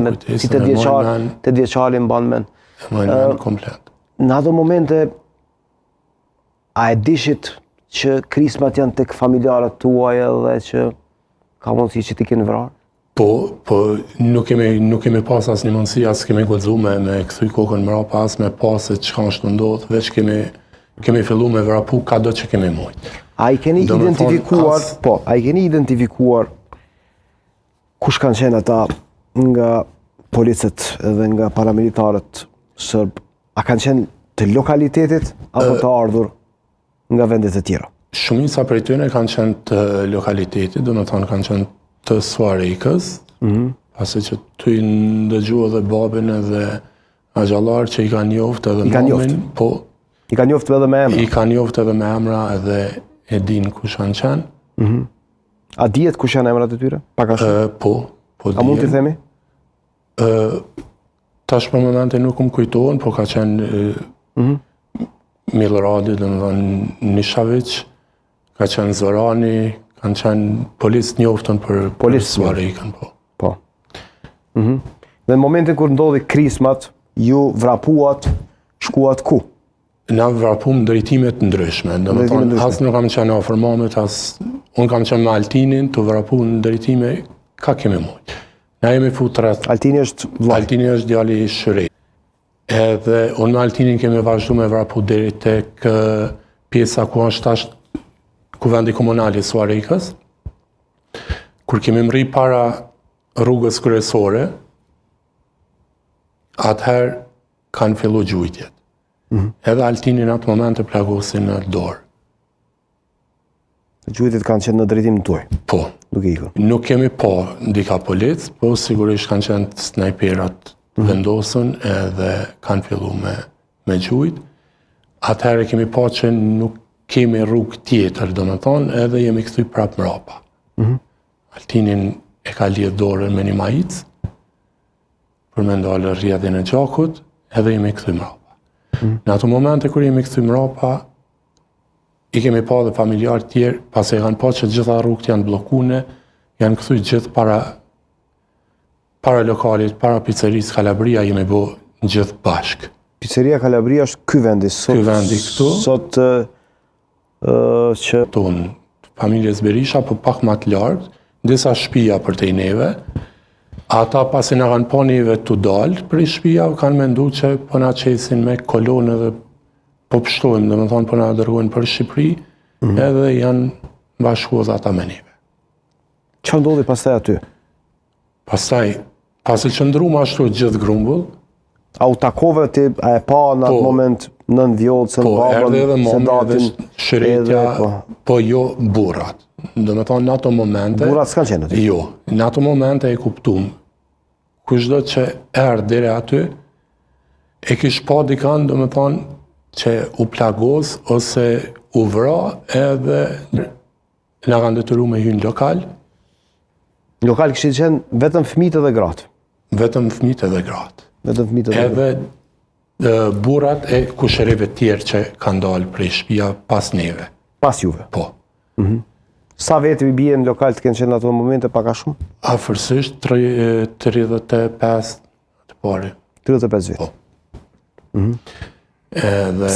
me si të vjeçari mban men. Mban komplet. Në ato momente, a e dishit që krismat janë tek familjarët tuaj edhe që ka mundësi që t'i kenë vrarë? Po nuk kemi pas asnjë mundësi, as kemi guxuar me kthy kokën mbrapa, as me pas se çka është ndodhur, veç kemi filluar me vrapu kado që kemi mujt. A i keni identifikuar kush kanë qenë ata nga policët dhe nga paramilitarët sërb? A kanë qenë të lokalitetit apo të ardhur nga vendet e tjera? Shumica prej tyre kanë qenë të lokalitetit, domethënë kanë qenë të Suarikës, pasi që ty ndëgjua dhe babin edhe agjallar që i ka njoft edhe mamin, po i ka njoft edhe me emra. I ka njoft edhe me emra edhe e din kush kanë qenë. A dihet kush janë emrat e tyre? Po dihet. A mund t'i themi? Tash për momente nuk më kujtohen, po ka qenë Miloradi, domethënë Nishavić, ka qenë Zorani, kanë qenë policë njoftën për Suarikën, po. Dhe në momentin kur ndodhi krismat, ju vrapuat, shkuat ku? Na vrapum drejtimet ndryshme. Domethënë, as nuk kam qenë afër mamit, unë kam qenë me Altinin, të vrapu në drejtime, ka kemi mujt. Na jemi fut rreth. Altini është vllai. Altini është djali i Shëri. Edhe unë me Altinin kemi vazhdu me vrapu deri tek pjesa ku është tash kuvendi komunal i Suarikës. Kur kemi mri para rrugës kryesore, atëherë kanë fillu gjujtjet. Edhe Altini në atë moment e plagosin në dorë. Gjujtjet kanë qenë në drejtim tuaj? Po. Nuk e ikën? Nuk kemi po ndika policë, po sigurisht kanë qenë snajperat vendosën edhe kanë fillu me gjujt. Atëherë kemi po që nuk kemi rrugë tjetër, domethënë, edhe jemi kthy prapë mrapa. Altinin e ka lidhur dorën me një maicë për me ndalë rrjedhjen e gjakut, edhe jemi kthy mrapa. Në ato momente kur jemi kthy mrapa, i kemi pa dhe familjarë tjerë, pasi kanë pa që gjitha rrugët janë blokune, janë kthy gjithë para lokalit, para pizzerisë Kalabria, jemi bo gjithë bashkë. Pizzeria Kalabria është ky vendi sot? Ky vendi këtu. Sot që tonë familjes Berisha, po pak më të lartë, disa shtëpia për te neve. Ata pasi na kanë pa neve të dalë për i shtëpia, kanë mendu që po na qesin me kolonë dhe po pështojmë, domethënë po na dërgojnë për Shqipëri, edhe janë bashkuar ata me neve. Çfarë ndodhi pastaj aty? Pastaj, pasi që ndruma ashtu gjithë grumbull. A u takove ti, a e pa në atë moment nën vjollcën, babën, se datin, shëretja, po jo burrat. Domethënë në ato momente... Burrat s'kan qenë aty? Jo, në ato momente e kuptum. Kushdo që erdë deri aty, e kish pa dikan, domethënë, që u plagos ose u vra, edhe na kanë detyruar me hyrë në lokal. Në lokal kishin qenë vetëm fëmijët edhe gratë? Vetëm fëmijët edhe gratë. Vetëm fëmijët edhe gratë. Edhe burrat e kushëreve tjerë që kanë dalë prej shtëpia pas neve. Pas juve? Po. Sa vete i bie në lokal të kenë qenë në ato momente paka shumë? Afërsisht 35 të pari. 35 vjetë? Po. Edhe...